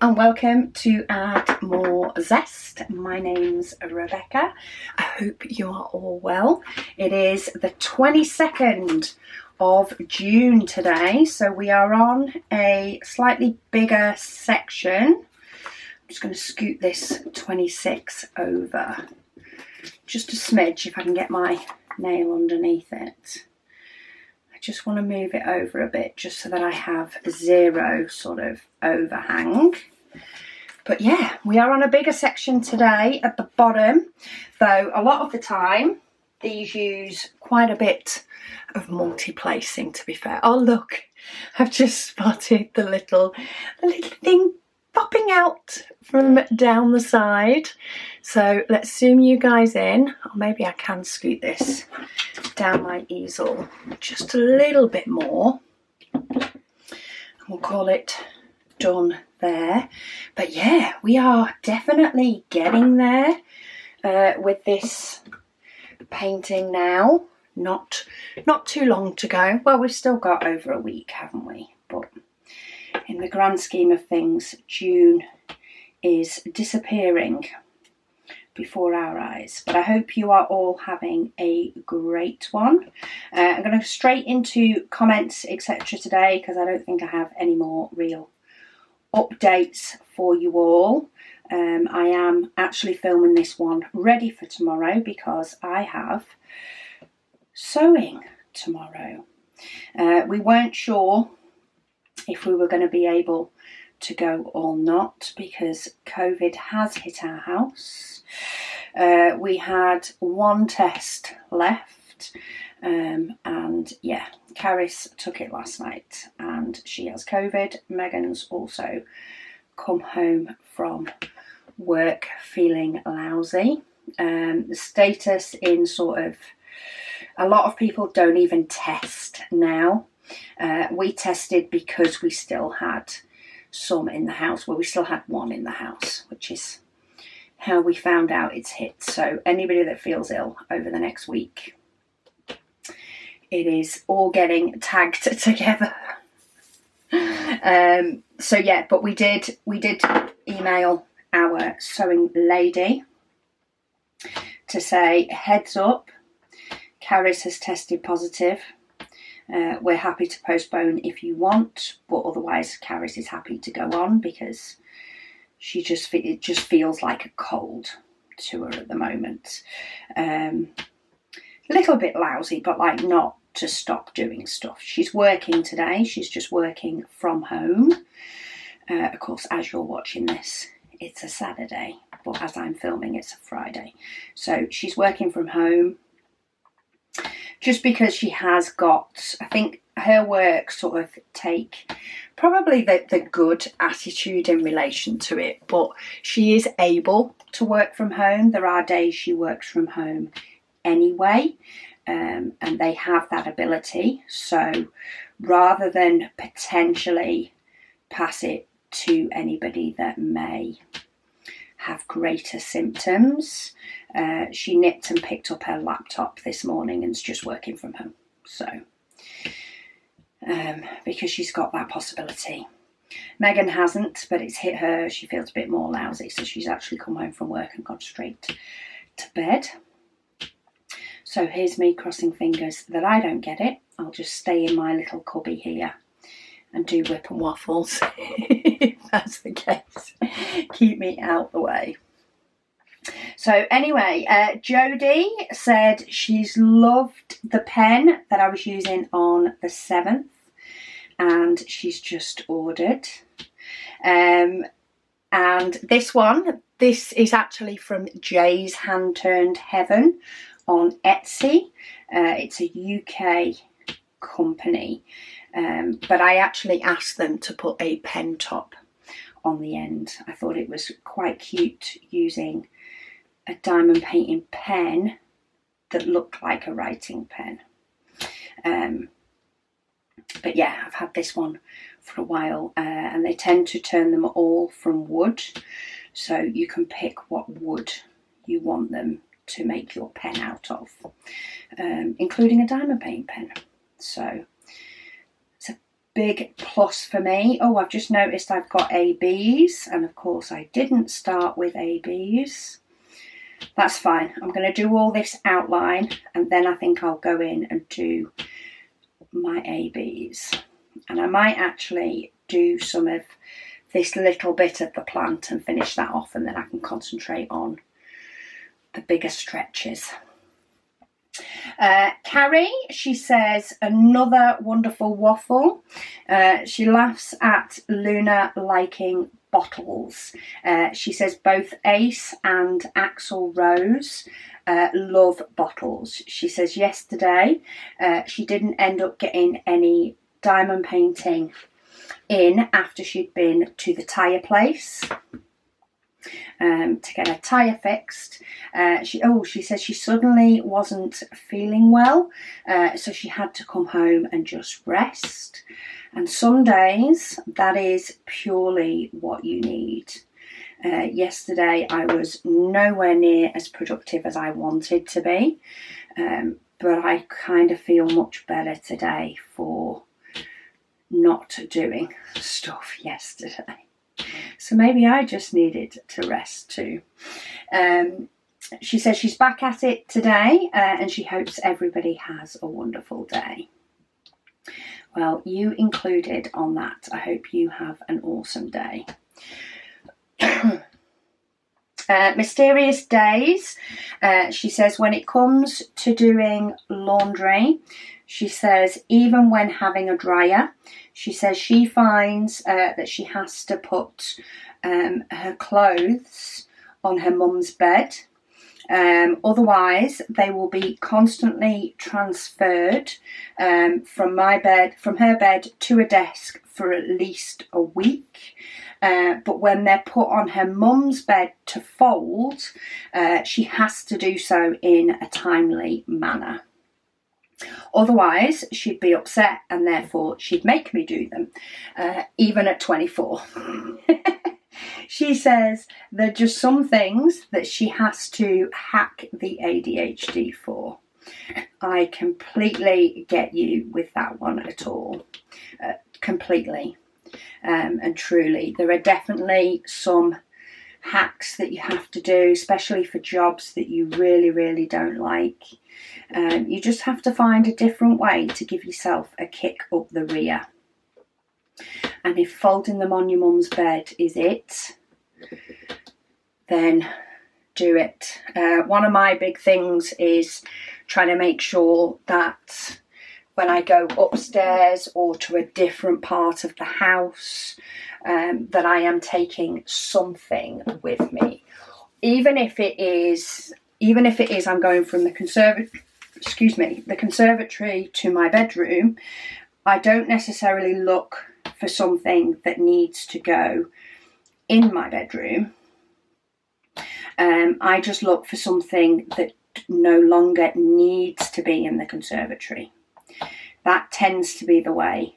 and welcome to Add More Zest. My name's Rebecca. I hope you are all well. It is the 22nd of June today, so we are on a slightly bigger section. I'm just going to scoot this 26 over just a smidge if I can get my nail underneath it. I just want to move it over a bit just so that I have zero sort of overhang. But yeah, we are on a bigger section today at the bottom, though a lot of the time these use quite a bit of multi-placing, to be fair. Oh look, I've just spotted the little thing popping out from down the side. So let's zoom you guys in, or maybe I can scoot this down my easel just a little bit more. We'll call it done there. But yeah, we are definitely getting there with this painting now. Not too long to go. Well, we've still got over a week, haven't we? But in the grand scheme of things, June is disappearing before our eyes. But I hope you are all having a great one. I'm going to go straight into comments, etc. today, because I don't think I have any more real updates for you all. I am actually filming this one ready for tomorrow because I have sewing tomorrow. We weren't sure if we were going to be able to go or not because COVID has hit our house. We had one test left, and yeah, Caris took it last night and she has COVID. Megan's also come home from work feeling lousy. The status in sort of, a lot of people don't even test now. We tested because we still had some in the house. Well, we still had one in the house, which is how we found out it's hit. So anybody that feels ill over the next week, it is all getting tagged together. So yeah, but we did email our sewing lady to say, heads up, Caris has tested positive. We're happy to postpone if you want, but otherwise Caris is happy to go on because it just feels like a cold to her at the moment. A little bit lousy, but like not to stop doing stuff. She's working today. She's just working from home. Of course, as you're watching this, it's a Saturday, but as I'm filming, it's a Friday. So she's working from home just because she has got, I think her work sort of take probably the good attitude in relation to it, but she is able to work from home. There are days she works from home anyway, and they have that ability. So rather than potentially pass it to anybody that may have greater symptoms, she nipped and picked up her laptop this morning and is just working from home. So because she's got that possibility. Megan hasn't, but it's hit her. She feels a bit more lousy, so she's actually come home from work and gone straight to bed. So here's me crossing fingers that I don't get it. I'll just stay in my little cubby here and do whip and waffles. If that's the case, keep me out the way. So anyway, Jodie said she's loved the pen that I was using on the 7th and she's just ordered. And this is actually from Jay's Hand Turned Heaven on Etsy. It's a UK company, but I actually asked them to put a pen top on the end. I thought it was quite cute using a diamond painting pen that looked like a writing pen. But yeah, I've had this one for a while, and they tend to turn them all from wood, so you can pick what wood you want them to make your pen out of, including a diamond painting pen. So it's a big plus for me. Oh, I've just noticed I've got ABs, and of course I didn't start with ABs. That's fine. I'm going to do all this outline, and then I think I'll go in and do my ABs. And I might actually do some of this little bit of the plant and finish that off, and then I can concentrate on the bigger stretches. Carrie, she says, another wonderful waffle. She laughs at Luna liking bottles. She says both Ace and Axel Rose love bottles. She says yesterday she didn't end up getting any diamond painting in after she'd been to the tyre place to get her tyre fixed. She says she suddenly wasn't feeling well, so she had to come home and just rest. And some days that is purely what you need. Yesterday I was nowhere near as productive as I wanted to be, but I kind of feel much better today for not doing stuff yesterday. So maybe I just needed to rest too. She says she's back at it today, and she hopes everybody has a wonderful day. Well, you included on that. I hope you have an awesome day. Mysterious days. She says when it comes to doing laundry, she says even when having a dryer, she says she finds that she has to put her clothes on her mum's bed. Otherwise, they will be constantly transferred from her bed to a desk for at least a week. But when they're put on her mum's bed to fold, she has to do so in a timely manner. Otherwise, she'd be upset, and therefore she'd make me do them, even at 24. She says there are just some things that she has to hack the ADHD for. I completely get you with that one at all. Completely. And truly, there are definitely some hacks that you have to do, especially for jobs that you really, really don't like. You just have to find a different way to give yourself a kick up the rear. And if folding them on your mum's bed is it, then do it. One of my big things is trying to make sure that when I go upstairs or to a different part of the house, that I am taking something with me. Even if it is I'm going from the conservatory to my bedroom, I don't necessarily look for something that needs to go in my bedroom. I just look for something that no longer needs to be in the conservatory. That tends to be the way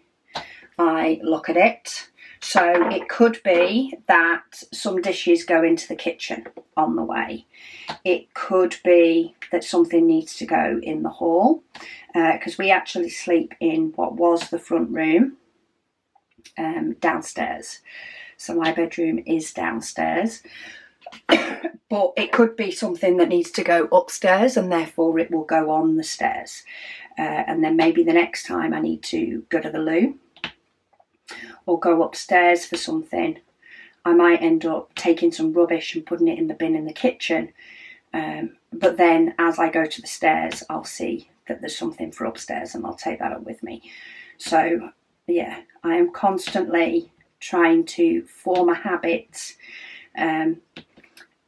I look at it. So it could be that some dishes go into the kitchen on the way. It could be that something needs to go in the hall, because we actually sleep in what was the front room downstairs. So my bedroom is downstairs. But it could be something that needs to go upstairs, and therefore it will go on the stairs. And then maybe the next time I need to go to the loo or go upstairs for something, I might end up taking some rubbish and putting it in the bin in the kitchen. But then as I go to the stairs, I'll see that there's something for upstairs and I'll take that up with me. So yeah, I am constantly trying to form a habit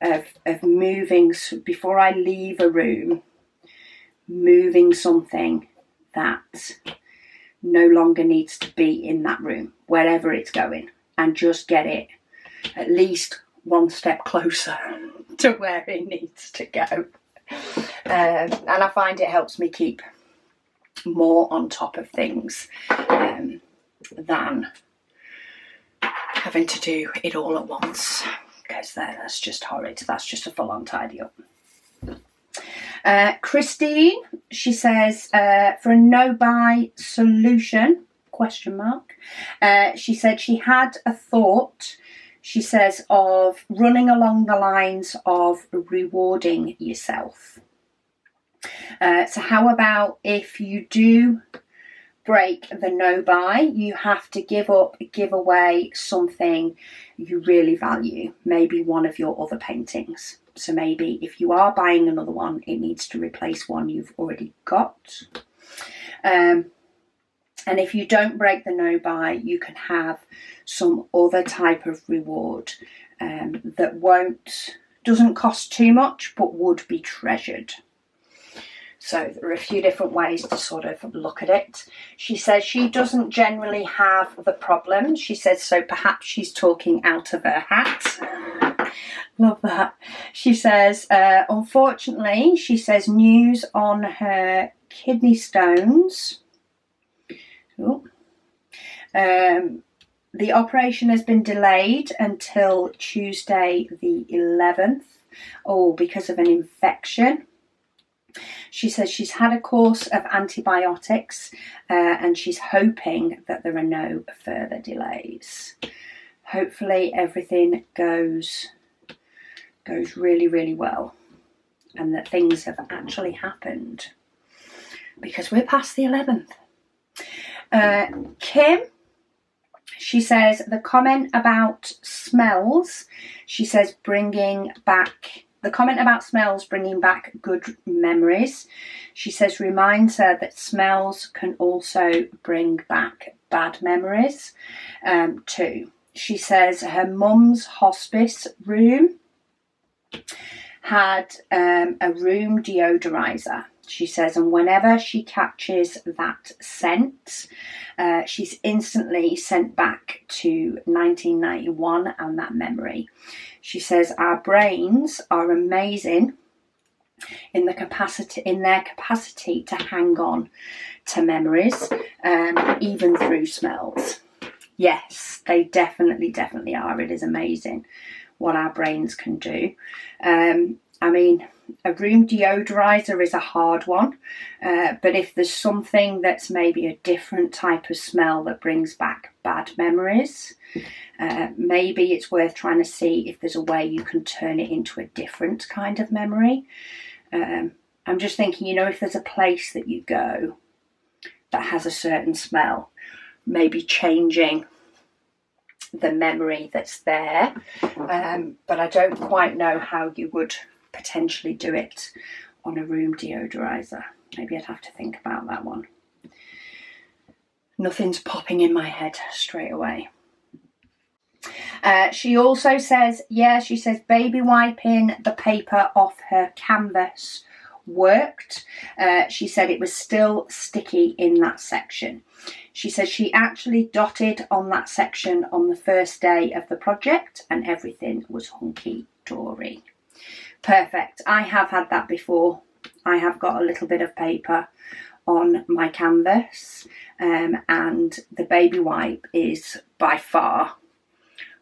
of moving, before I leave a room, moving something that no longer needs to be in that room, wherever it's going, and just get it at least one step closer to where it needs to go. And I find it helps me keep more on top of things than having to do it all at once, because that's just horrid. That's just a full-on tidy up. Christine, she says, for a no-buy solution, question mark. She said she had a thought, she says, of running along the lines of rewarding yourself. So how about if you do break the no buy, you have to give away something you really value, maybe one of your other paintings. So maybe if you are buying another one, it needs to replace one you've already got. And if you don't break the no buy, you can have some other type of reward that doesn't cost too much but would be treasured. So there are a few different ways to sort of look at it. She says she doesn't generally have the problem. She says, so perhaps she's talking out of her hat. Love that. She says, unfortunately, she says news on her kidney stones. The operation has been delayed until Tuesday the 11th. Because of an infection. She says she's had a course of antibiotics and she's hoping that there are no further delays. Hopefully everything goes really, really well and that things have actually happened, because we're past the 11th. Kim, she says the comment about smells, she says the comment about smells bringing back good memories. She says reminds her that smells can also bring back bad memories too. She says her mum's hospice room had a room deodorizer. She says, and whenever she catches that scent, she's instantly sent back to 1991 and that memory. She says our brains are amazing in their capacity to hang on to memories, even through smells. Yes, they definitely are. It is amazing what our brains can do. I mean, a room deodorizer is a hard one, but if there's something that's maybe a different type of smell that brings back bad memories, maybe it's worth trying to see if there's a way you can turn it into a different kind of memory. I'm just thinking, if there's a place that you go that has a certain smell, maybe changing the memory that's there, but I don't quite know how you would potentially do it on a room deodorizer. Maybe I'd have to think about that one. Nothing's popping in my head straight away. She also says, she says baby wiping the paper off her canvas worked. She said it was still sticky in that section. She says she actually dotted on that section on the first day of the project and everything was hunky-dory. Perfect. I have had that before. I have got a little bit of paper on my canvas, and the baby wipe is by far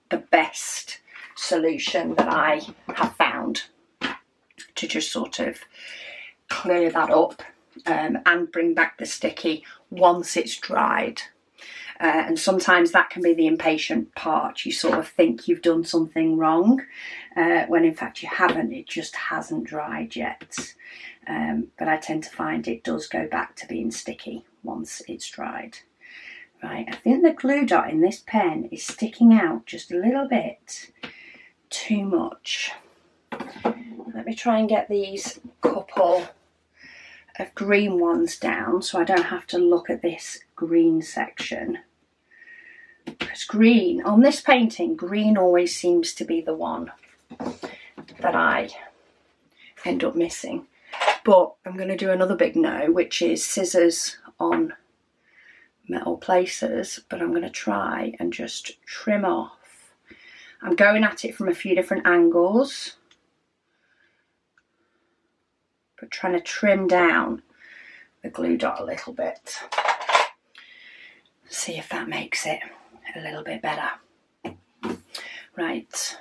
the best solution that I have found to just sort of clear that up and bring back the sticky once it's dried. And sometimes that can be the impatient part. You sort of think you've done something wrong when in fact you haven't. It just hasn't dried yet. But I tend to find it does go back to being sticky once it's dried. Right, I think the glue dot in this pen is sticking out just a little bit too much. Let me try and get these couple of green ones down so I don't have to look at this green section. Because green, on this painting, green always seems to be the one that I end up missing. But I'm going to do another big no, which is scissors on metal placers, but I'm going to try and just trim off. I'm going at it from a few different angles, but trying to trim down the glue dot a little bit. See if that makes it a little bit better. Right,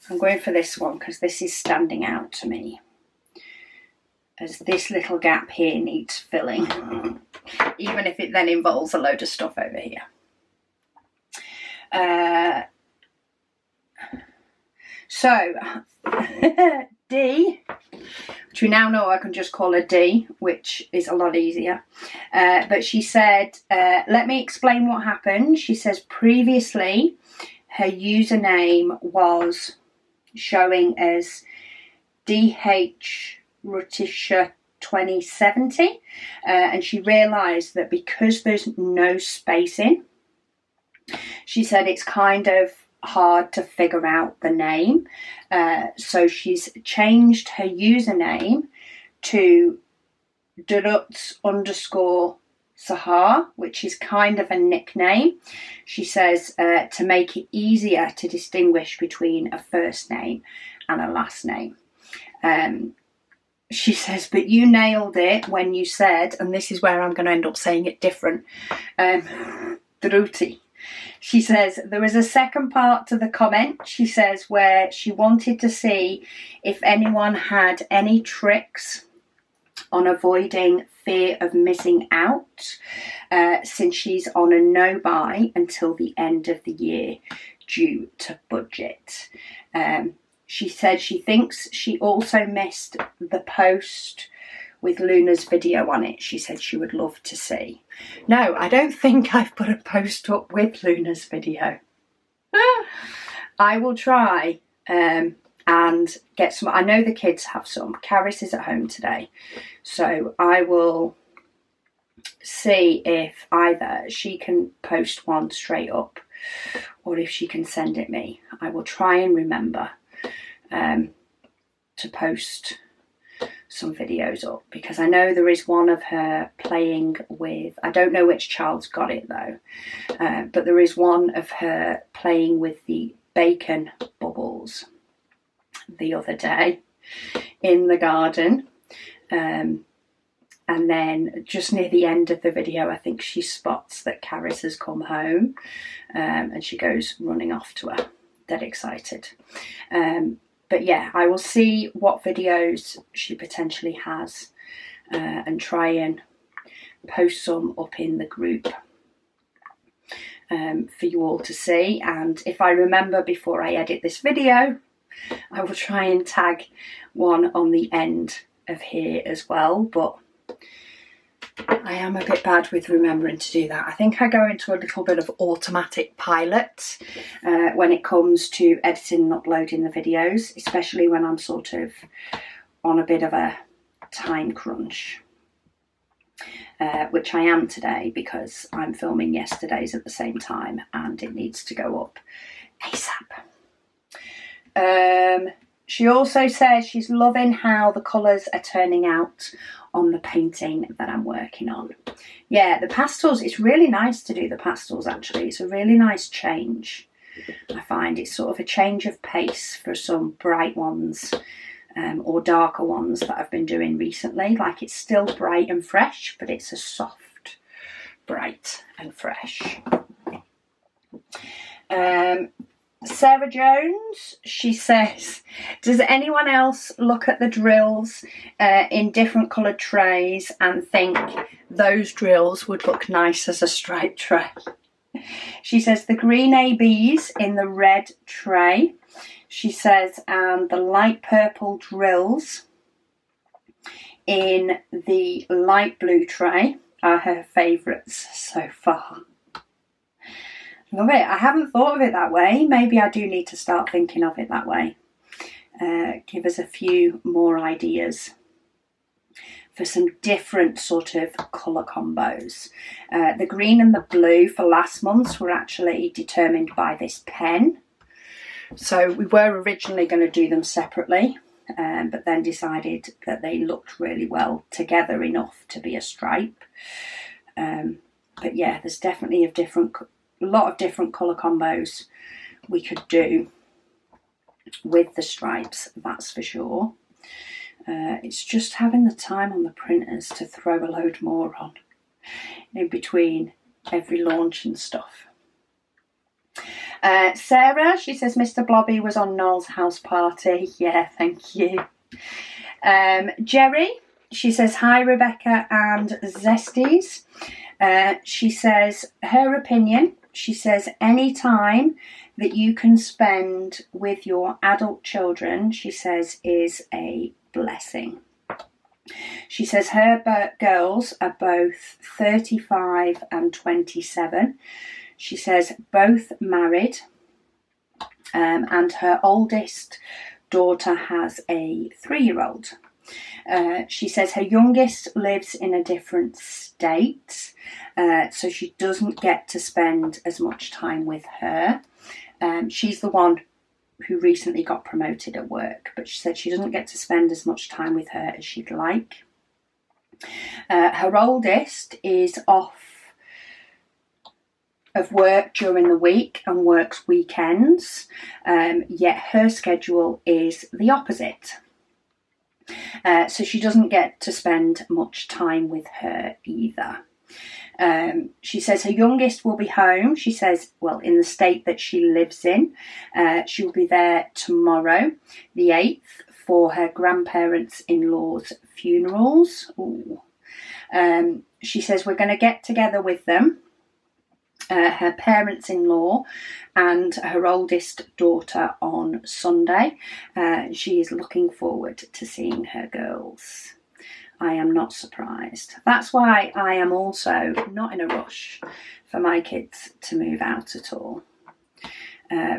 I'm going for this one because this is standing out to me, as this little gap here needs filling. even if it then involves a load of stuff over here. So D, which we now know I can just call her D, which is a lot easier. But she said, let me explain what happened. She says previously her username was showing as DH Rutisha 2070, and she realised that because there's no spacing, she said it's kind of hard to figure out the name. So she's changed her username to Durutz_Sahar, which is kind of a nickname. She says to make it easier to distinguish between a first name and a last name. She says, but you nailed it when you said, and this is where I'm going to end up saying it different, Druti. She says, there was a second part to the comment, she says, where she wanted to see if anyone had any tricks on avoiding fear of missing out, since she's on a no-buy until the end of the year due to budget. She said she thinks she also missed the post with Luna's video on it. She said she would love to see. No, I don't think I've put a post up with Luna's video. I will try and get some. I know the kids have some. Caris is at home today, so I will see if either she can post one straight up or if she can send it me. I will try and remember to post some videos up, because I know there is one of her playing with, I don't know which child's got it though, but there is one of her playing with the bacon bubbles the other day in the garden, and then just near the end of the video I think she spots that Caris has come home, and she goes running off to her, dead excited. But yeah, I will see what videos she potentially has and try and post some up in the group for you all to see. And if I remember before I edit this video, I will try and tag one on the end of here as well. But I am a bit bad with remembering to do that. I think I go into a little bit of automatic pilot when it comes to editing and uploading the videos, especially when I'm sort of on a bit of a time crunch, which I am today because I'm filming yesterday's at the same time and it needs to go up ASAP. She also says she's loving how the colours are turning out on the painting that I'm working on. Yeah, the pastels, it's really nice to do the pastels actually. It's a really nice change. I find it's sort of a change of pace for some bright ones or darker ones that I've been doing recently. Like it's still bright and fresh, but it's a soft, bright and fresh. Sarah Jones, she says, does anyone else look at the drills in different coloured trays and think those drills would look nice as a striped tray? She says the green ABs in the red tray, she says, and the light purple drills in the light blue tray are her favourites so far. Love it. I haven't thought of it that way. Maybe I do need to start thinking of it that way. Give us a few more ideas for some different sort of colour combos. The green and the blue for last month's were actually determined by this pen. So we were originally going to do them separately, but then decided that they looked really well together enough to be a stripe. But yeah, there's definitely a lot of different colour combos we could do with the stripes, that's for sure. It's just having the time on the printers to throw a load more on in between every launch and stuff. Sarah, she says Mr. Blobby was on Noel's house party. Yeah, thank you. Jerry, She says, hi, Rebecca and Zesties. She says, her opinion, she says, any time that you can spend with your adult children, she says, is a blessing. She says her girls are both 35 and 27. She says both married, and her oldest daughter has a 3-year-old. She says her youngest lives in a different state, so she doesn't get to spend as much time with her. She's the one who recently got promoted at work, but she said she doesn't get to spend as much time with her as she'd like. Her oldest is off of work during the week and works weekends, yet her schedule is the opposite. So she doesn't get to spend much time with her either. She says her youngest will be home. She says, well, in the state that she lives in. She will be there tomorrow, the 8th, for her grandparents-in-law's funerals. She says we're going to get together with them, her parents-in-law and her oldest daughter, on Sunday. She is looking forward to seeing her girls. I am not surprised. That's why I am also not in a rush for my kids to move out at all,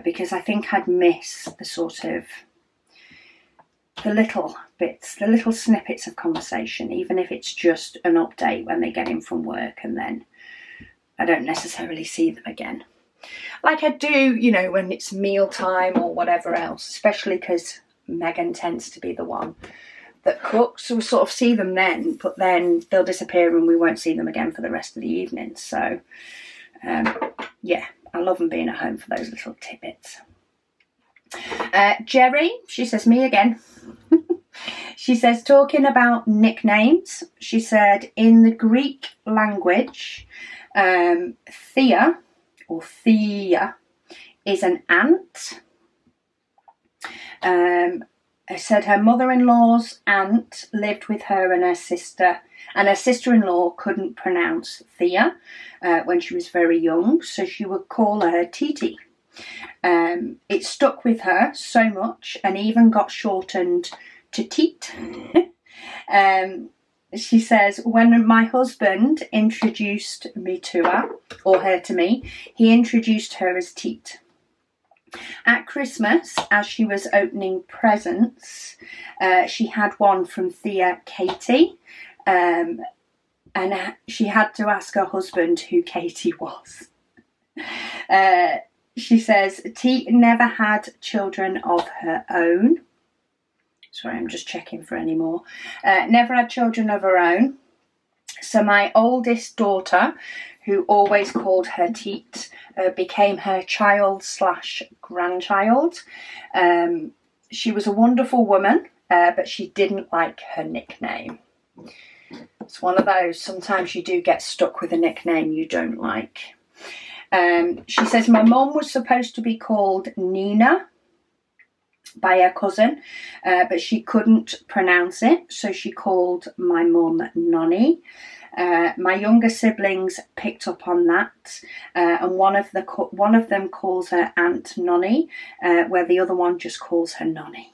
because I think I'd miss the sort of the little bits, the little snippets of conversation, even if it's just an update when they get in from work and then I don't necessarily see them again. Like I do, you know, when it's mealtime or whatever else, especially because Megan tends to be the one that cooks, so we sort of see them then, but then they'll disappear and we won't see them again for the rest of the evening. So, yeah, I love them being at home for those little tidbits. Jerry, she says, me again. She says, talking about nicknames, she said, in the Greek language, Thea, or Thea, is an aunt. I said her mother-in-law's aunt lived with her and her sister, and her sister-in-law couldn't pronounce Thea when she was very young, so she would call her Titi. It stuck with her so much and even got shortened to Teet. She says, when my husband introduced me to her, or her to me, he introduced her as Teet. At Christmas, as she was opening presents, she had one from Thea Katie, and she had to ask her husband who Katie was. She says, T never had children of her own. Sorry, I'm just checking for any more. Never had children of her own. So my oldest daughter, who always called her Teet, became her child/grandchild. She was a wonderful woman, but she didn't like her nickname. It's one of those, sometimes you do get stuck with a nickname you don't like. She says, my mum was supposed to be called Nina by her cousin, but she couldn't pronounce it, so she called my mum Nonny. My younger siblings picked up on that, and one of them calls her Aunt Nonny, where the other one just calls her Nonny.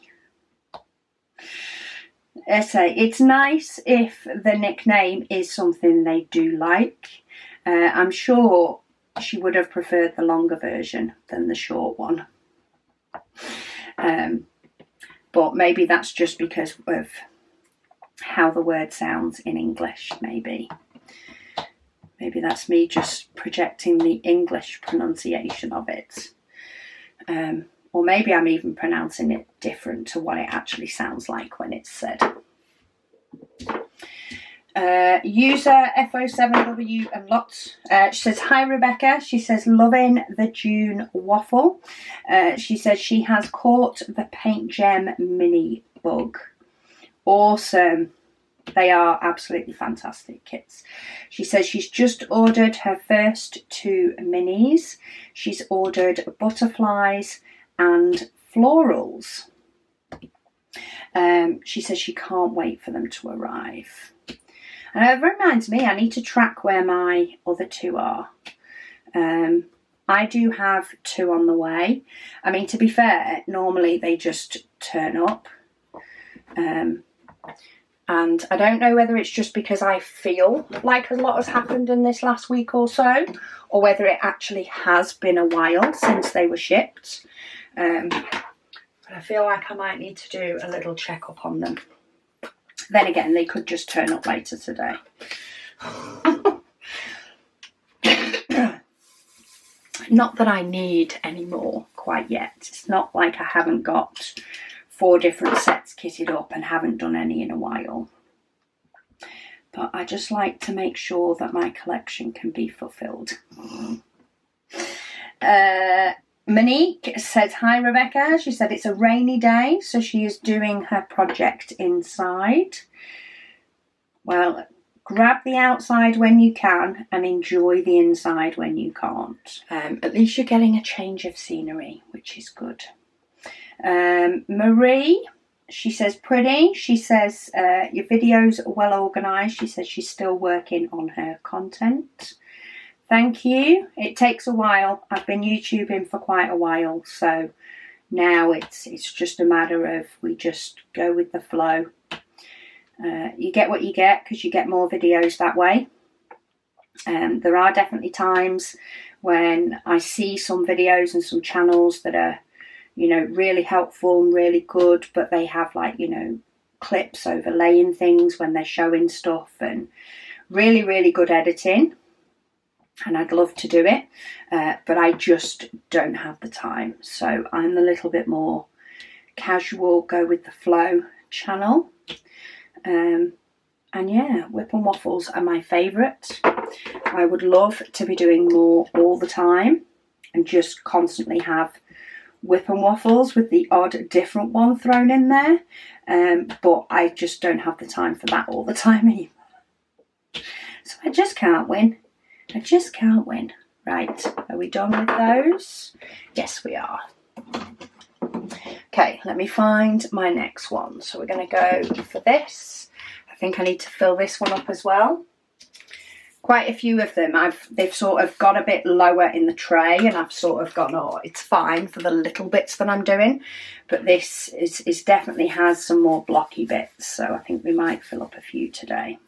I say it's nice if the nickname is something they do like. I'm sure she would have preferred the longer version than the short one. But maybe that's just because of how the word sounds in English, maybe. Maybe that's me just projecting the English pronunciation of it. Or maybe I'm even pronouncing it different to what it actually sounds like when it's said. User FO7W and lots. She says, hi Rebecca. She says, loving the June waffle. She says she has caught the Paint Gem mini bug. Awesome. They are absolutely fantastic kits. She says she's just ordered her first 2 minis. She's ordered butterflies and florals. She says she can't wait for them to arrive. And it reminds me, I need to track where my other 2 are. I do have 2 on the way. I mean, to be fair, normally they just turn up. And I don't know whether it's just because I feel like a lot has happened in this last week or so, or whether it actually has been a while since they were shipped. But I feel like I might need to do a little check-up on them. Then again, they could just turn up later today. Not that I need any more quite yet. It's not like I haven't got 4 different sets kitted up and haven't done any in a while. But I just like to make sure that my collection can be fulfilled. Monique says, hi Rebecca. She said it's a rainy day, so she is doing her project inside. Well, grab the outside when you can and enjoy the inside when you can't. At least you're getting a change of scenery, which is good. Marie, she says pretty. She says your videos are well organised. She says she's still working on her content. Thank you. It takes a while. I've been YouTubing for quite a while, so now it's just a matter of we just go with the flow. You get what you get because you get more videos that way. There are definitely times when I see some videos and some channels that are, you know, really helpful and really good, but they have like, you know, clips overlaying things when they're showing stuff and really, really good editing. And I'd love to do it, but I just don't have the time. So I'm the little bit more casual, go with the flow channel. And yeah, Whip and Waffles are my favourite. I would love to be doing more all the time and just constantly have Whip and Waffles with the odd different one thrown in there. But I just don't have the time for that all the time either. So I just can't win. I just can't win. Right, are we done with those? Yes, we are. Okay, let me find my next one. So we're going to go for this. I think I need to fill this one up as well. Quite a few of them, they've sort of got a bit lower in the tray, and I've sort of gone, oh, it's fine for the little bits that I'm doing. But this is definitely has some more blocky bits, so I think we might fill up a few today.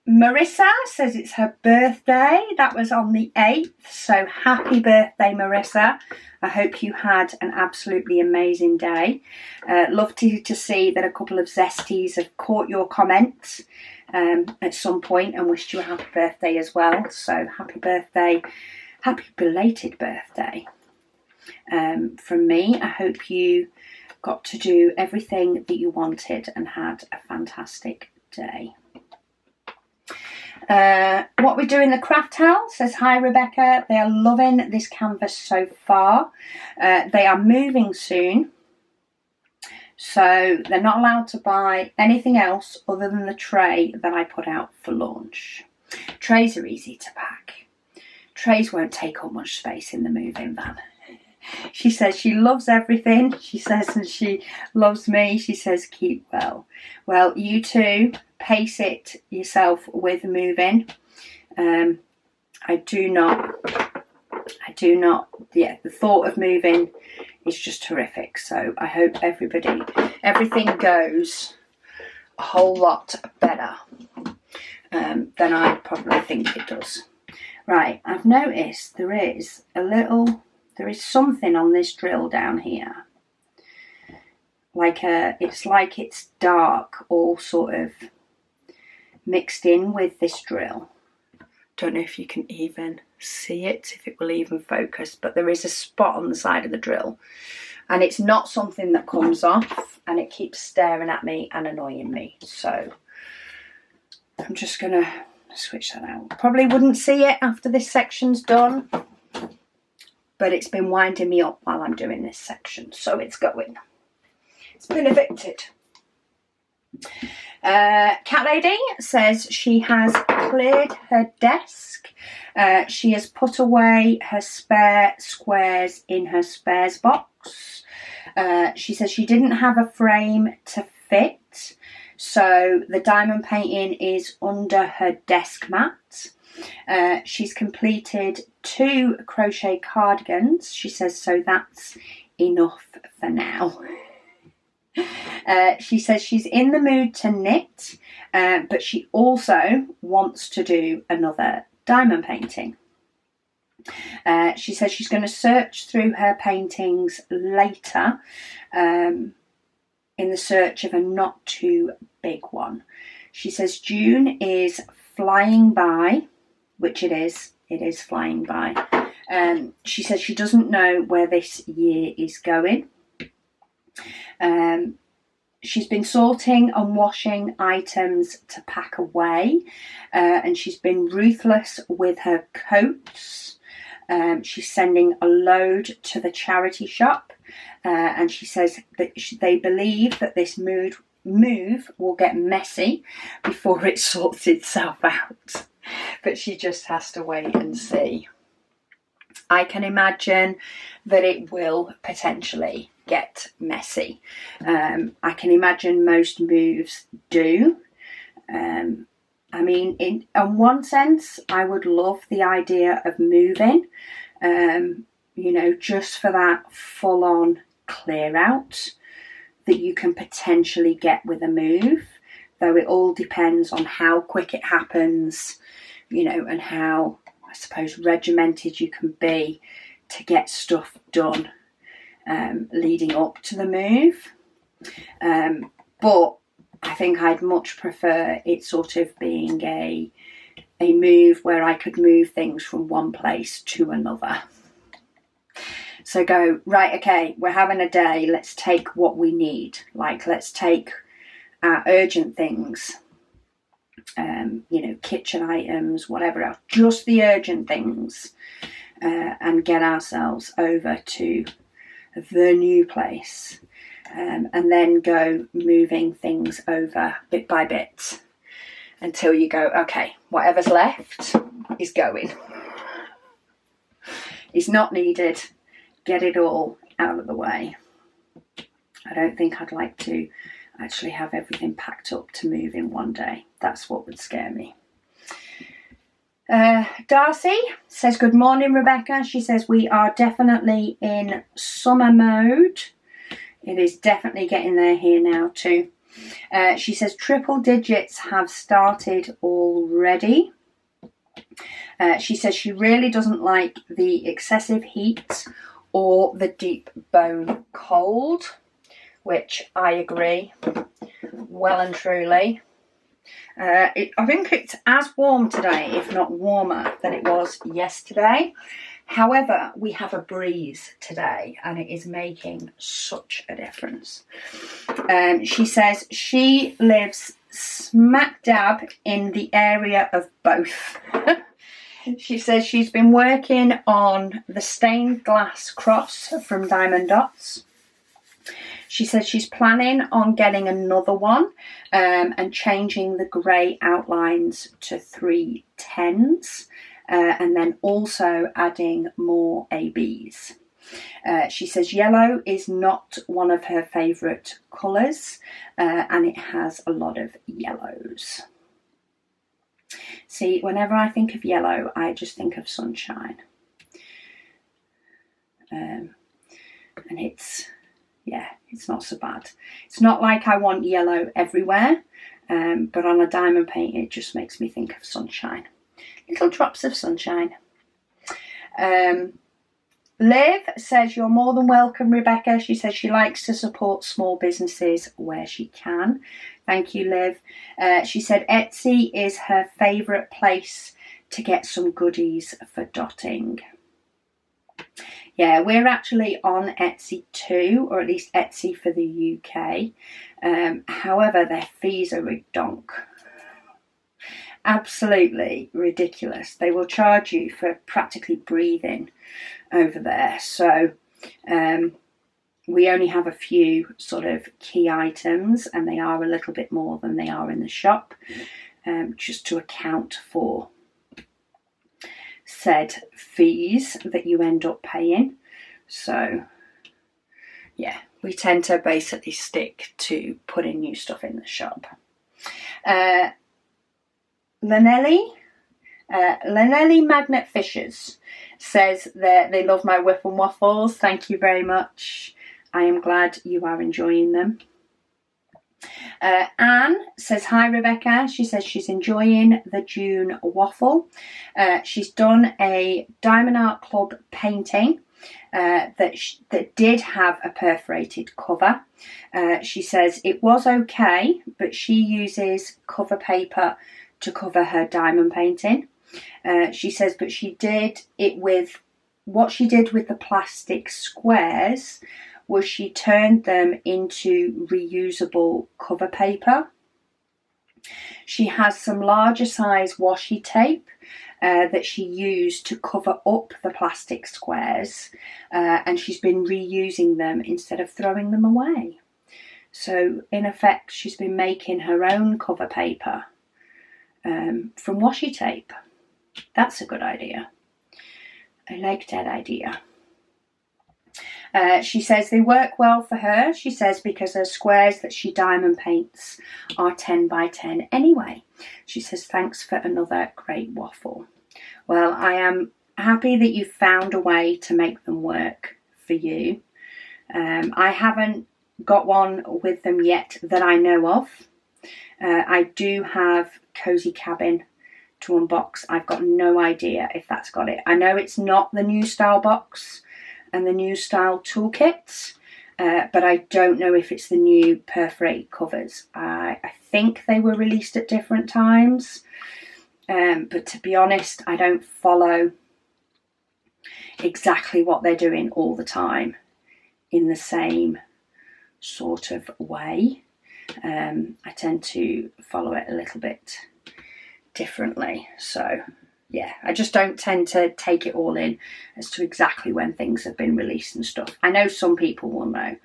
Marissa says it's her birthday. That was on the 8th, so happy birthday, Marissa. I hope you had an absolutely amazing day. Love to see that a couple of Zesties have caught your comments at some point and wished you a happy birthday as well. So happy birthday, happy belated birthday from me. I hope you got to do everything that you wanted and had a fantastic day. What we do in the craft house says, hi Rebecca, they are loving this canvas so far. They are moving soon, so they're not allowed to buy anything else other than the tray that I put out for launch. Trays are easy to pack. Trays won't take up much space in the moving van. She says she loves everything. She says, and she loves me. She says, keep well. Well, you too. Pace it yourself with moving. I do not, yeah, the thought of moving is just horrific. So I hope everything goes a whole lot better than I probably think it does. Right, I've noticed there is something on this drill down here. It's like it's dark, all sort of mixed in with this drill. Don't know if you can even see it, if it will even focus, but there is a spot on the side of the drill, and it's not something that comes off, and it keeps staring at me and annoying me. So I'm just gonna switch that out. Probably wouldn't see it after this section's done, but it's been winding me up while I'm doing this section, so it's going. It's been evicted. Cat Lady says she has cleared her desk. She has put away her spare squares in her spares box. She says she didn't have a frame to fit, so the diamond painting is under her desk mat. She's completed 2 crochet cardigans. She says, so that's enough for now. She says she's in the mood to knit, but she also wants to do another diamond painting. She says she's going to search through her paintings later in the search of a not too big one. She says June is flying by, which it is flying by. She says she doesn't know where this year is going. She's been sorting and washing items to pack away, and she's been ruthless with her coats. She's sending a load to the charity shop, and she says that they believe that this move will get messy before it sorts itself out, but she just has to wait and see. I can imagine that it will potentially get messy. I can imagine most moves do. I mean, in one sense, I would love the idea of moving, just for that full-on clear out that you can potentially get with a move, though it all depends on how quick it happens, and how, I suppose, regimented you can be to get stuff done leading up to the move. But I think I'd much prefer it sort of being a move where I could move things from one place to another. So go, right, okay, we're having a day, let's take what we need. Like, let's take our urgent things, kitchen items, whatever else, just the urgent things, and get ourselves over to the new place, and then go moving things over bit by bit until you go, okay, whatever's left is going. It's not needed. Get it all out of the way. I don't think I'd like to actually have everything packed up to move in one day. That's what would scare me. Darcy says, good morning, Rebecca. She says, we are definitely in summer mode. It is definitely getting there here now too. She says, triple digits have started already. She says she really doesn't like the excessive heat or the deep bone cold, which I agree well and truly. I think it's as warm today, if not warmer, than it was yesterday. However, we have a breeze today and it is making such a difference. She says she lives smack dab in the area of both. She says she's been working on the stained glass cross from Diamond Dots. She says she's planning on getting another one and changing the grey outlines to 310s, and then also adding more ABs. She says yellow is not one of her favourite colours, and it has a lot of yellows. See, whenever I think of yellow, I just think of sunshine. And it's not so bad. It's not like I want yellow everywhere, but on a diamond paint, it just makes me think of sunshine. Little drops of sunshine. Liv says, you're more than welcome, Rebecca. She says she likes to support small businesses where she can. Thank you, Liv. She said Etsy is her favourite place to get some goodies for dotting. Yeah, we're actually on Etsy too, or at least Etsy for the UK. However, their fees are redonk. Absolutely ridiculous. They will charge you for practically breathing over there. So we only have a few sort of key items, and they are a little bit more than they are in the shop, just to account for said fees that you end up paying. So yeah, we tend to basically stick to putting new stuff in the shop. Lanelli Magnet Fishers says that they love my whip and waffles. Thank you very much. I am glad you are enjoying them. Anne says, hi Rebecca. She says she's enjoying the June waffle. She's done a Diamond Art Club painting that did have a perforated cover. She says it was okay, but she uses cover paper to cover her diamond painting. She says, but she did it with, what she did with the plastic squares was she turned them into reusable cover paper. She has some larger size washi tape that she used to cover up the plastic squares, and she's been reusing them instead of throwing them away. So in effect, she's been making her own cover paper from washi tape. That's a good idea. I like that idea. She says they work well for her. She says because her squares that she diamond paints are 10 by 10 anyway. She says thanks for another great waffle. Well, I am happy that you found a way to make them work for you. I haven't got one with them yet that I know of. I do have Cozy Cabin to unbox. I've got no idea if that's got it. I know it's not the new style box and the new style toolkits, but I don't know if it's the new perforated covers. I think they were released at different times, but to be honest, I don't follow exactly what they're doing all the time in the same sort of way. I tend to follow it a little bit differently. So yeah, I just don't tend to take it all in as to exactly when things have been released and stuff. I know some people will know.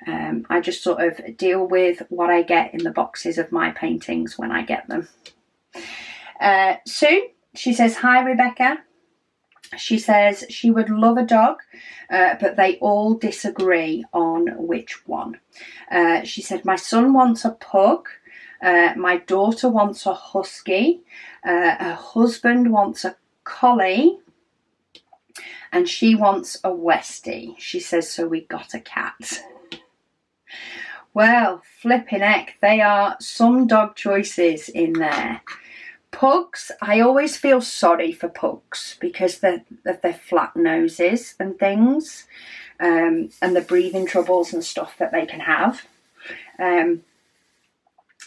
I just sort of deal with what I get in the boxes of my paintings when I get them. Sue, she says, hi Rebecca. She says she would love a dog, but they all disagree on which one. She said, my son wants a pug, my daughter wants a husky, her husband wants a collie, and she wants a Westie. She says, so we got a cat. Well, flipping heck, they are some dog choices in there. Pugs, I always feel sorry for pugs because of their flat noses and things, and the breathing troubles and stuff that they can have.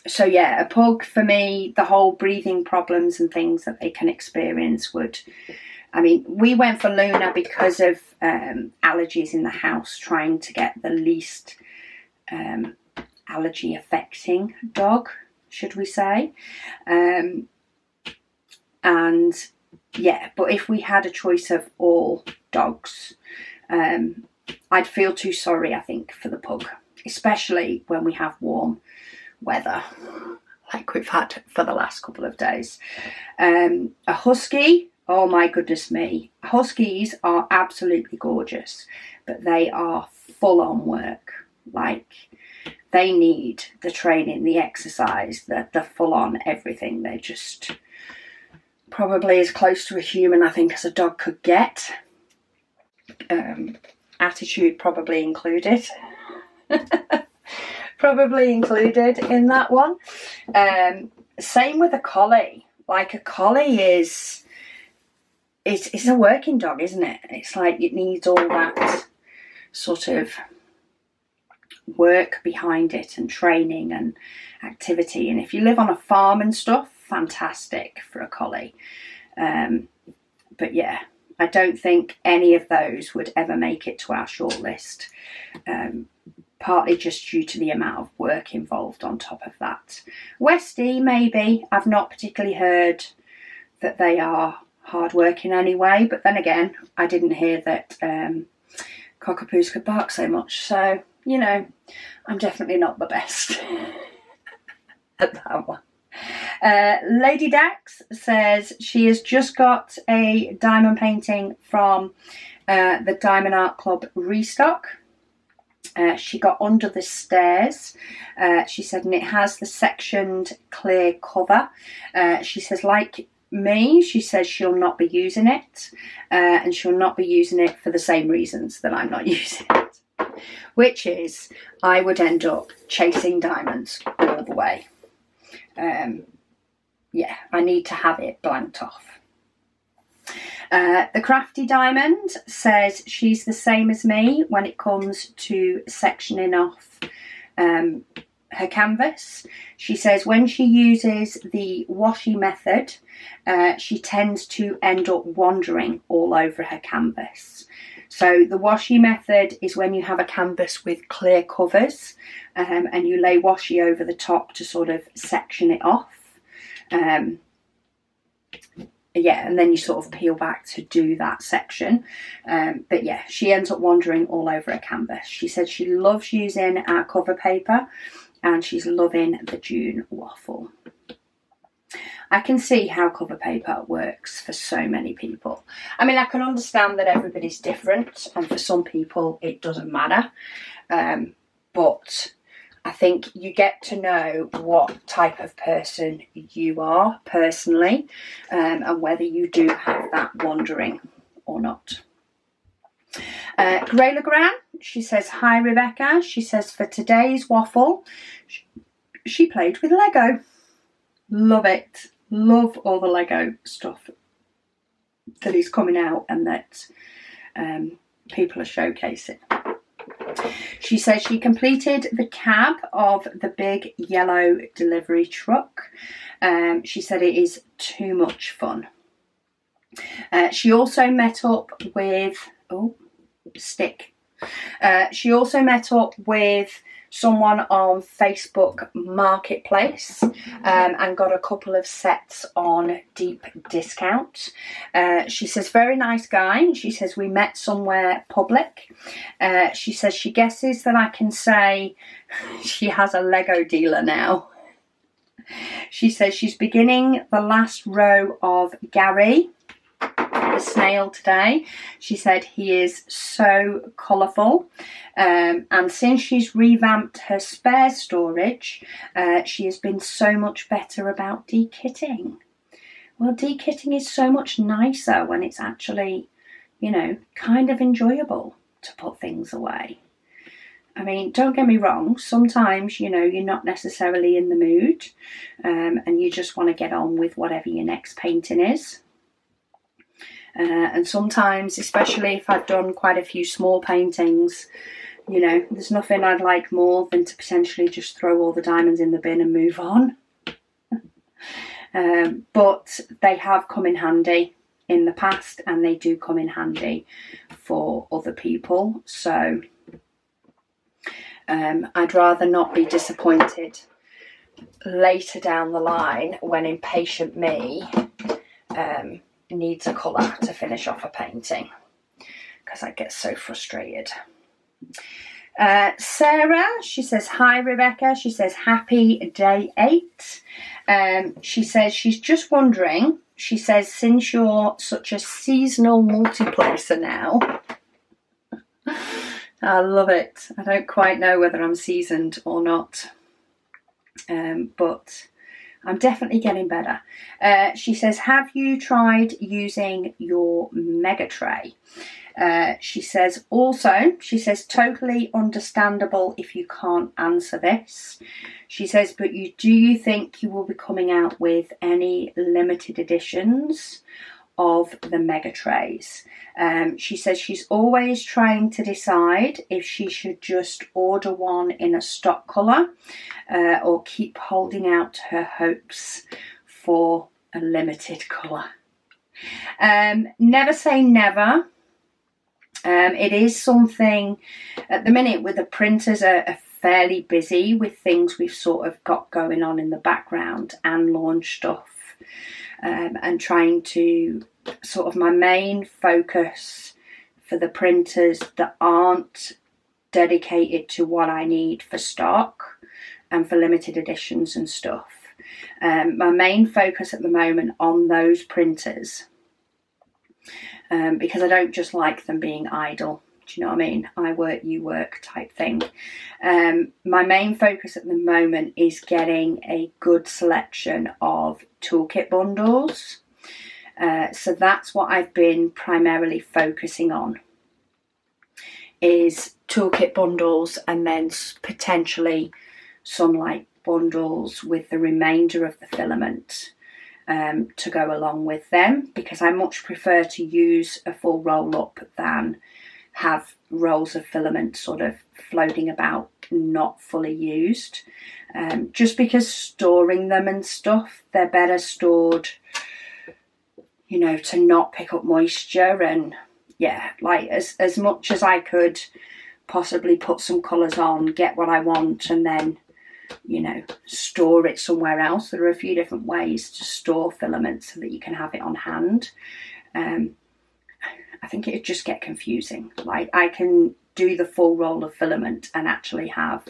So yeah, a pug for me, the whole breathing problems and things that they can experience would, I mean, we went for Luna because of allergies in the house, trying to get the least allergy affecting dog, should we say. And yeah, but if we had a choice of all dogs, I'd feel too sorry, I think, for the pug, especially when we have warm weather like we've had for the last couple of days. A husky, oh my goodness me, huskies are absolutely gorgeous, but they are full on work. Like, they need the training, the exercise, the full on everything. They're just probably as close to a human, I think, as a dog could get. Attitude probably included. Probably included in that one. Same with a collie. Like, a collie is a working dog, isn't it? It's like it needs all that sort of work behind it and training and activity. And if you live on a farm and stuff, fantastic for a collie. But yeah, I don't think any of those would ever make it to our shortlist. Partly just due to the amount of work involved on top of that. Westie, maybe. I've not particularly heard that they are hard working anyway, but then again, I didn't hear that cockapoos could bark so much. So, you know, I'm definitely not the best at that one. Lady Dax says she has just got a diamond painting from the Diamond Art Club restock. She got under the stairs, she said, and it has the sectioned clear cover. She says, like me, she says she'll not be using it, and she'll not be using it for the same reasons that I'm not using it, which is I would end up chasing diamonds all the way. Yeah, I need to have it blanked off. The Crafty Diamond says she's the same as me when it comes to sectioning off her canvas. She says when she uses the washi method, she tends to end up wandering all over her canvas. So the washi method is when you have a canvas with clear covers, and you lay washi over the top to sort of section it off. Yeah, and then you sort of peel back to do that section. But yeah, she ends up wandering all over her canvas. She said she loves using our cover paper, and she's loving the June Waffle. I can see how cover paper works for so many people. I mean, I can understand that everybody's different, and for some people it doesn't matter. But I think you get to know what type of person you are personally, and whether you do have that wandering or not. Grey Legrand, she says, hi Rebecca. She says for today's waffle, she played with Lego. Love it. Love all the Lego stuff that is coming out and that people are showcasing. She says she completed the cab of the big yellow delivery truck. She said it is too much fun. She also met up with she also met up with someone on Facebook Marketplace, and got a couple of sets on deep discount. She says, very nice guy. She says, we met somewhere public. She says she guesses that I can say she has a Lego dealer now. She says she's beginning the last row of Gary, the snail, today. She said he is so colourful, and since she's revamped her spare storage, she has been so much better about dekitting. Well, dekitting is so much nicer when it's actually, you know, kind of enjoyable to put things away. I mean, don't get me wrong, sometimes, you know, you're not necessarily in the mood, and you just want to get on with whatever your next painting is. And sometimes, especially if I've done quite a few small paintings, you know, there's nothing I'd like more than to potentially just throw all the diamonds in the bin and move on. But they have come in handy in the past, and they do come in handy for other people. So I'd rather not be disappointed later down the line when impatient me needs a colour to finish off a painting, because I get so frustrated. Sarah, she says, hi Rebecca. She says, happy day 8. She says she's just wondering, she says, since you're such a seasonal multiplacer now, I love it. I don't quite know whether I'm seasoned or not, but I'm definitely getting better. She says, have you tried using your mega tray? She says, also, she says, totally understandable if you can't answer this. She says, but do you think you will be coming out with any limited editions of the mega trays? She says she's always trying to decide if she should just order one in a stock colour, or keep holding out her hopes for a limited colour. Never say never. It is something at the minute where the printers are fairly busy with things we've sort of got going on in the background and launch stuff, and trying to sort of, my main focus for the printers that aren't dedicated to what I need for stock and for limited editions and stuff. My main focus at the moment on those printers, because I don't just like them being idle Do you know what I mean? I work, you work type thing. My main focus at the moment is getting a good selection of toolkit bundles. So that's what I've been primarily focusing on, is toolkit bundles, and then potentially some like bundles with the remainder of the filament to go along with them, because I much prefer to use a full roll up than have rolls of filament sort of floating about not fully used, just because storing them and stuff, they're better stored, you know, to not pick up moisture. And yeah, like as much as I could possibly put some colours on, get what I want, and then, you know, store it somewhere else. There are a few different ways to store filament so that you can have it on hand. I think it'd just get confusing. Like, I can do the full roll of filament and actually have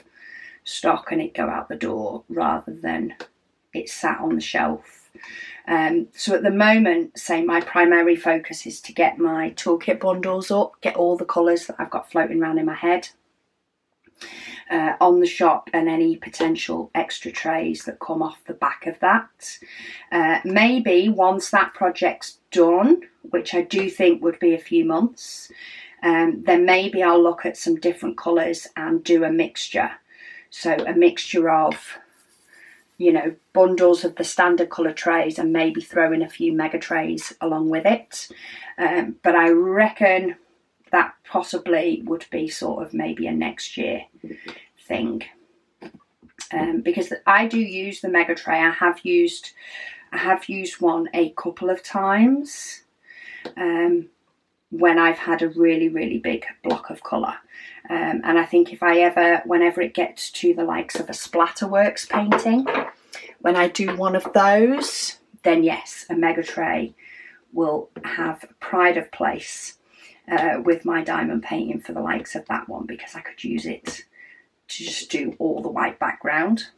stock and it go out the door rather than it sat on the shelf. So at the moment, say my primary focus is to get my toolkit bundles up, get all the colours that I've got floating around in my head on the shop, and any potential extra trays that come off the back of that. Maybe once that project's done, which I do think would be a few months, then maybe I'll look at some different colours and do a mixture. So a mixture of, you know, bundles of the standard colour trays, and maybe throw in a few mega trays along with it. But I reckon that possibly would be sort of maybe a next year thing. Because I do use the mega tray. I have used one a couple of times when I've had a really, really big block of colour. And I think whenever it gets to the likes of a Splatterworks painting, when I do one of those, then yes, a mega tray will have pride of place with my diamond painting for the likes of that one, because I could use it to just do all the white background.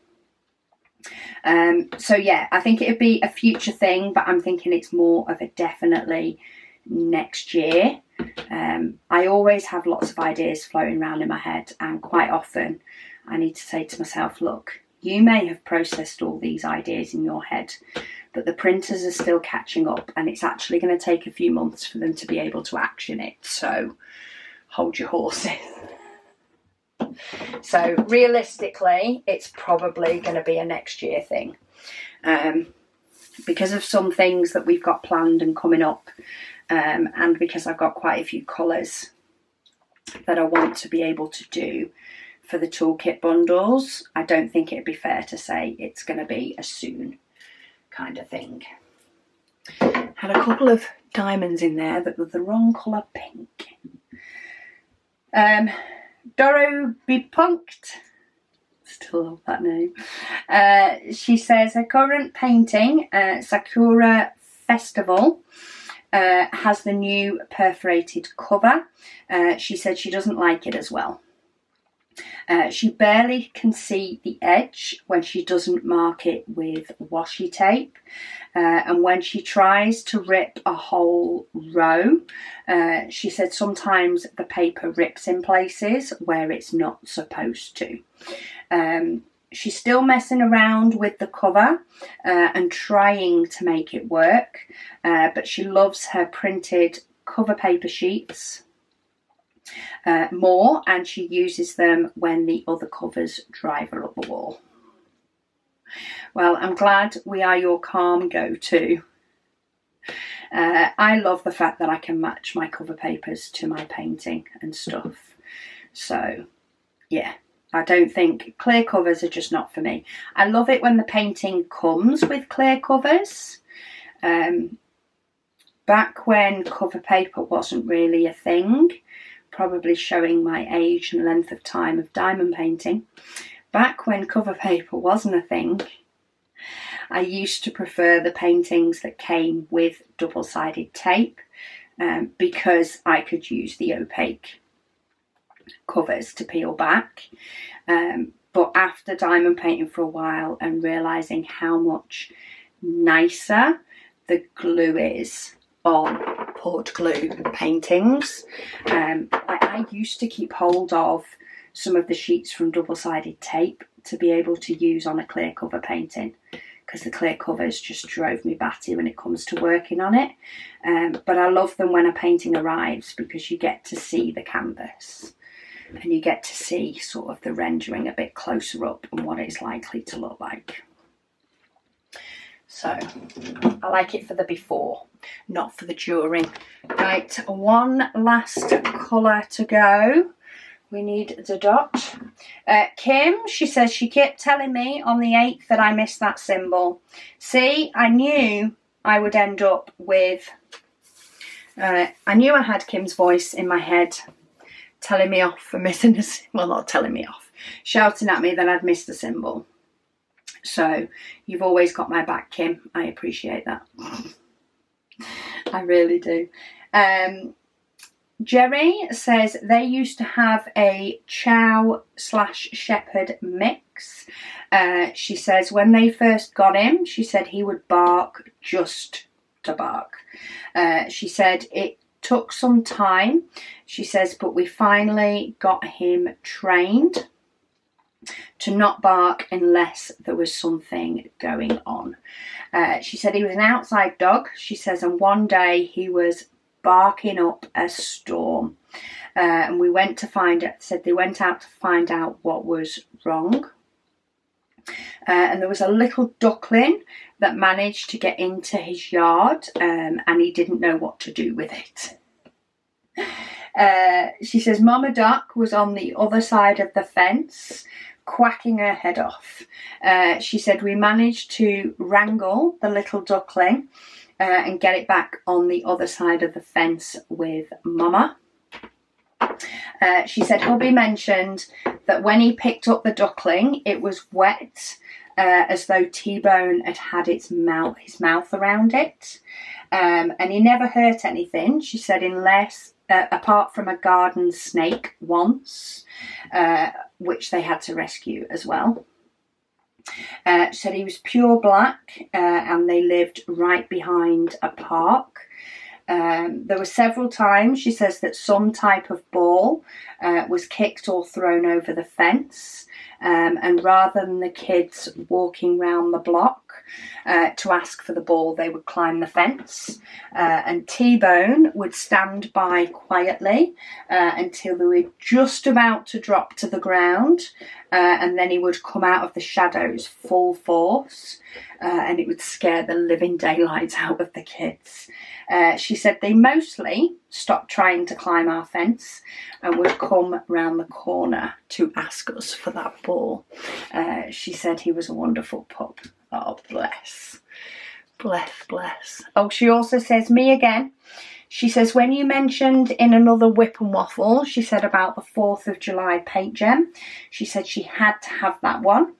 So yeah, I think it'd be a future thing, but I'm thinking it's more of a definitely next year. I always have lots of ideas floating around in my head, and quite often I need to say to myself, look, you may have processed all these ideas in your head, but the printers are still catching up, and it's actually going to take a few months for them to be able to action it. So hold your horses. So realistically, it's probably going to be a next year thing, because of some things that we've got planned and coming up, and because I've got quite a few colours that I want to be able to do for the toolkit bundles. I don't think it'd be fair to say it's going to be a soon kind of thing. Had a couple of diamonds in there that were the wrong colour pink. Doro Be Punked, still love that name. She says her current painting, Sakura Festival, has the new perforated cover. She said she doesn't like it as well. She barely can see the edge when she doesn't mark it with washi tape, and when she tries to rip a whole row, she said sometimes the paper rips in places where it's not supposed to. She's still messing around with the cover and trying to make it work, but she loves her printed cover paper sheets more, and she uses them when the other covers drive her up the wall. Well, I'm glad we are your calm go-to. I love the fact that I can match my cover papers to my painting and stuff. So yeah, I don't think clear covers are just not for me. I love it when the painting comes with clear covers. Back when cover paper wasn't really a thing, probably showing my age and length of time of diamond painting. Back when cover paper wasn't a thing, I used to prefer the paintings that came with double-sided tape, because I could use the opaque covers to peel back. But after diamond painting for a while and realising how much nicer the glue is on poured glue paintings, I I used to keep hold of some of the sheets from double-sided tape to be able to use on a clear cover painting, because the clear covers just drove me batty when it comes to working on it. But I love them when a painting arrives, because you get to see the canvas and you get to see sort of the rendering a bit closer up and what it's likely to look like. So I like it for the before, not for the during. Right, one last colour to go. We need the dot. Kim, she says she kept telling me on the 8th that I missed that symbol. See, I knew I would end up with... I knew I had Kim's voice in my head telling me off for missing a symbol. Well, not telling me off, shouting at me that I'd missed a symbol. So you've always got my back, Kim. I appreciate that. I really do. Jerry says they used to have a chow/shepherd mix. She says when they first got him, she said he would bark just to bark. She said it took some time, she says, but we finally got him trained to not bark unless there was something going on. She said he was an outside dog, she says, and one day he was barking up a storm. And we went to find it, said they went out to find out what was wrong. And there was a little duckling that managed to get into his yard, and he didn't know what to do with it. She says Mama Duck was on the other side of the fence, quacking her head off. She said we managed to wrangle the little duckling and get it back on the other side of the fence with Mama. She said hubby mentioned that when he picked up the duckling, it was wet, as though T-Bone had his mouth around it, and he never hurt anything, she said, unless apart from a garden snake once, which they had to rescue as well. She said he was pure black, and they lived right behind a park. There were several times, she says, that some type of ball was kicked or thrown over the fence, and rather than the kids walking round the block to ask for the ball, they would climb the fence, and T-Bone would stand by quietly until they were just about to drop to the ground, and then he would come out of the shadows full force, and it would scare the living daylights out of the kids. She said they mostly stopped trying to climb our fence and would come round the corner to ask us for that ball. She said he was a wonderful pup. Oh, bless. Bless, bless. Oh, she also says, me again. She says, when you mentioned in another Whip and Waffle, she said about the 4th of July paint gem, she said she had to have that one.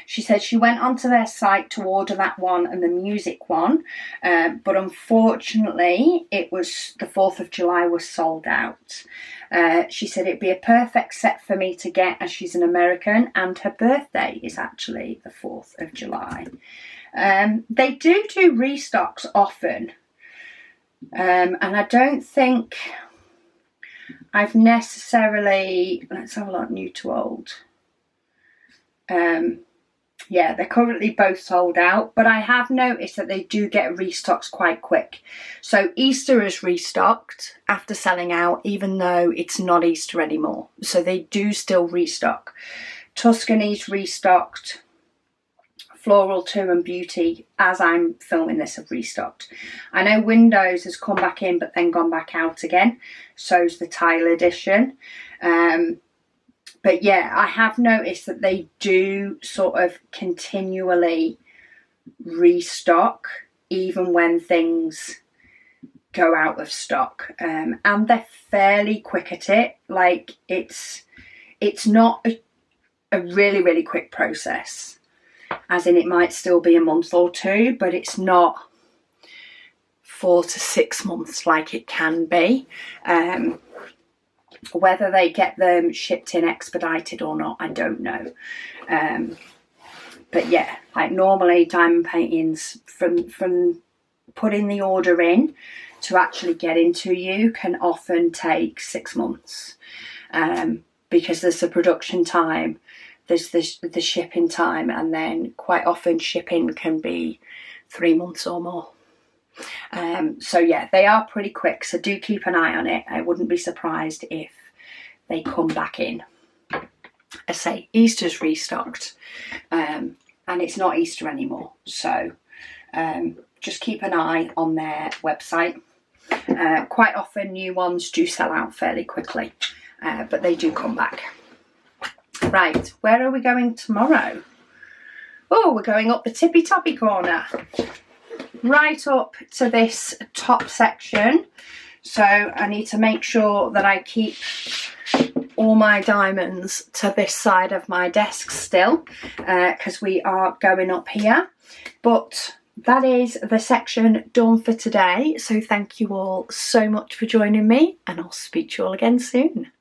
She said she went onto their site to order that one and the music one, but unfortunately it was the 4th of July was sold out. She said it'd be a perfect set for me to get, as she's an American and her birthday is actually the 4th of July. They do restocks often, and I don't think I've necessarily, let's have a look, new to old. Yeah, they're currently both sold out, but I have noticed that they do get restocks quite quick. So Easter is restocked after selling out, even though it's not Easter anymore. So they do still restock. Tuscany's restocked. Floral 2 and Beauty, as I'm filming this, have restocked. I know Windows has come back in, but then gone back out again. So's the Tile Edition. But yeah, I have noticed that they do sort of continually restock, even when things go out of stock. And they're fairly quick at it. Like, it's not a really, really quick process. As in, it might still be a month or two, but it's not 4 to 6 months like it can be. Whether they get them shipped in expedited or not, I don't know. But yeah, like normally diamond paintings, from putting the order in to actually get into you can often take 6 months, because there's the production time, there's the shipping time, and then quite often shipping can be 3 months or more. So yeah, they are pretty quick, so do keep an eye on it. I wouldn't be surprised if they come back in. I say Easter's restocked, and it's not Easter anymore, so just keep an eye on their website. Quite often new ones do sell out fairly quickly, but they do come back. Right, where are we going tomorrow? Oh, we're going up the tippy toppy corner, right up to this top section. So I need to make sure that I keep all my diamonds to this side of my desk still, because we are going up here. But that is the section done for today. So thank you all so much for joining me, and I'll speak to you all again soon.